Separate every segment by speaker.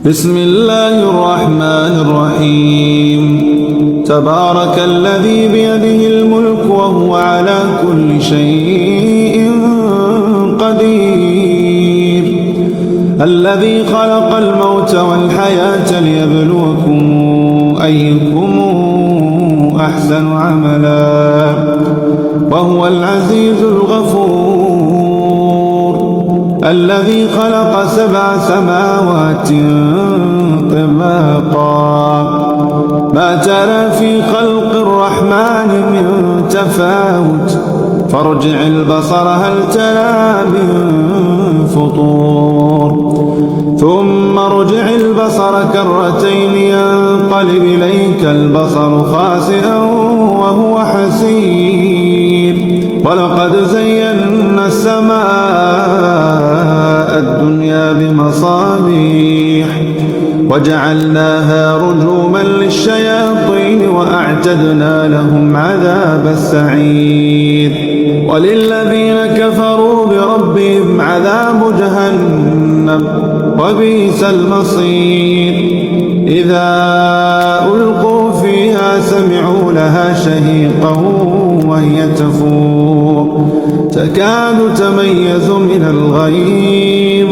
Speaker 1: بسم الله الرحمن الرحيم تبارك الذي بيده الملك وهو على كل شيء قدير الذي خلق الموت والحياة ليبلوكم أيكم أحسن عملا وهو العزيز الغفور الذي خلق 7 سماوات طباقا ما ترى في خلق الرحمن من تفاوت فارجع البصر هل ترى من فطور ثم ارجع البصر كرتين ينقلب إليك البصر خاسئا وهو حسير ولقد زينا السماء الدنيا بمصابيح وجعلناها رجوما للشياطين وأعتدنا لهم عذاب السعير وللذين كفروا بربهم عذاب جهنم وبئس المصير إذا ألقوا فيها سمعوا لها شهيقا وهي تفور تكاد تميز من الغيظ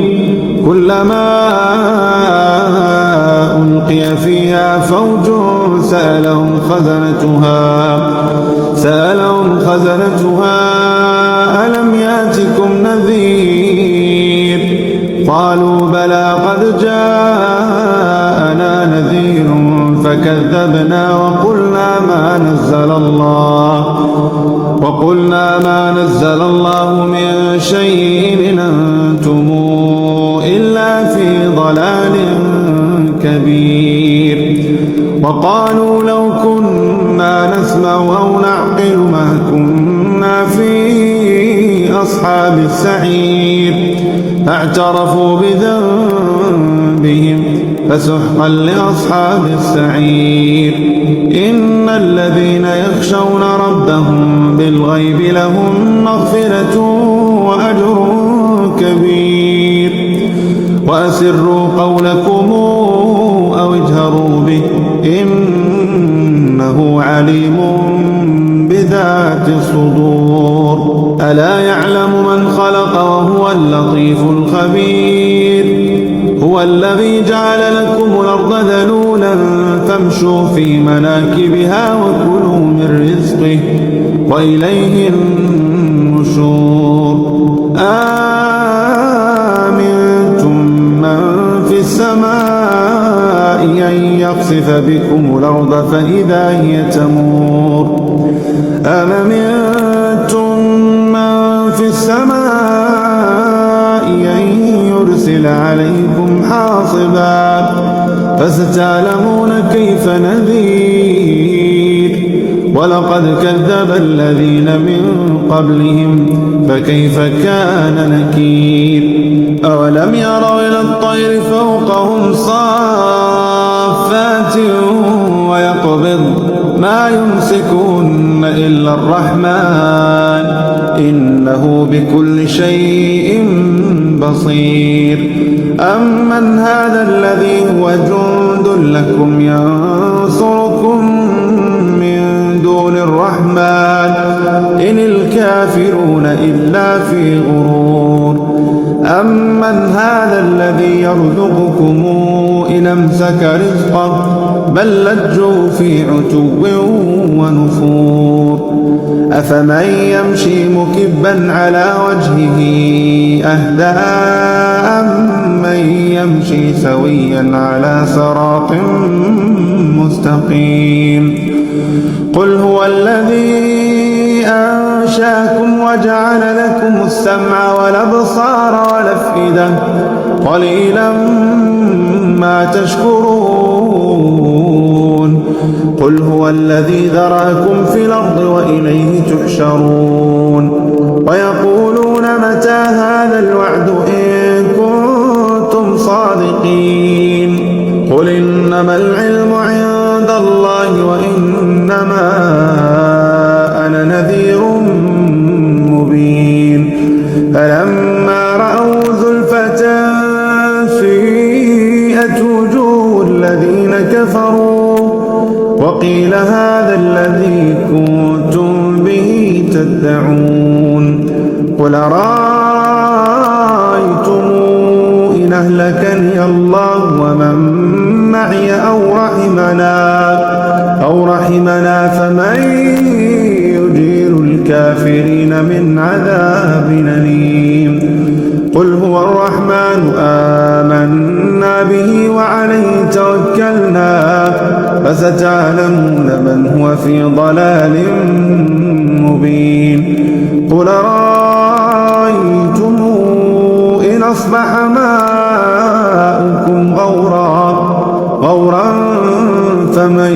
Speaker 1: كلما ألقي فيها فوج سألهم خزنتها ألم يأتكم نذير قالوا بلى قد جاءنا نذير فكذبنا وقلنا ما نزل الله من شيء إن أنتم إلا في ضلال كبير وقالوا لو كنا نسمع أو نعقل ما كنا في أصحاب السعير فاعترفوا بذنبهم فسحقا لأصحاب السعير إن الذين يخشون ربهم بالغيب لهم مغفرة وأجر كبير وأسروا قولكم أو اجهروا به إنه عليم بذات الصدور ألا يعلم من خلق وهو اللطيف الخبير هو الذي جعل لكم الأرض ذلولا فامشوا في مناكبها وكلوا من رزقه وإليه النشور آمنتم من في السماء أن يخسف بكم الأرض فإذا هي تمور أم أمنتم من في السماء أن يرسل عليكم حاصبا فستعلمون كيف نذير ولقد كذب الذين من قبلهم فكيف كان نكير أولم يروا إلى الطير فوقهم صافات ويقبض ما يمسكون إلا الرحمن إنه بكل شيء بصير أمن هذا الذي هو جند لكم ينصركم من دون الرحمن إن الكافرون إلا في غرور أمن هذا الذي يرزقكم إن أمسك رزقه بل لجوا في عتو ونفور أفمن يمشي مكبا على وجهه أهدى أمن يمشي سويا على صراط مستقيم قل هو الذي أنشاكم وجعل لكم السمع والأبصار والأفئدة قليلا ما تشكرون قل هو الذي ذرأكم في الأرض وإليه تحشرون ويقولون متى هذا الوعد إن كنتم صادقين قل إنما العلم عند الله وإنما أنا نذير مبين فلما رأوا زلفة سيئة وجوه الذين كفروا وقيل هذا الذي كنتم به تدعون قل أرأيتم إن أهلكني الله ومن معي أو رحمنا فمن يجير الكافرين من عذاب أليم قل هو الرحمن آمنا به وعليه توكلنا فستعلمون من هو في ضلال مبين قل رأيتم إن أصبح ماؤكم غورا فمن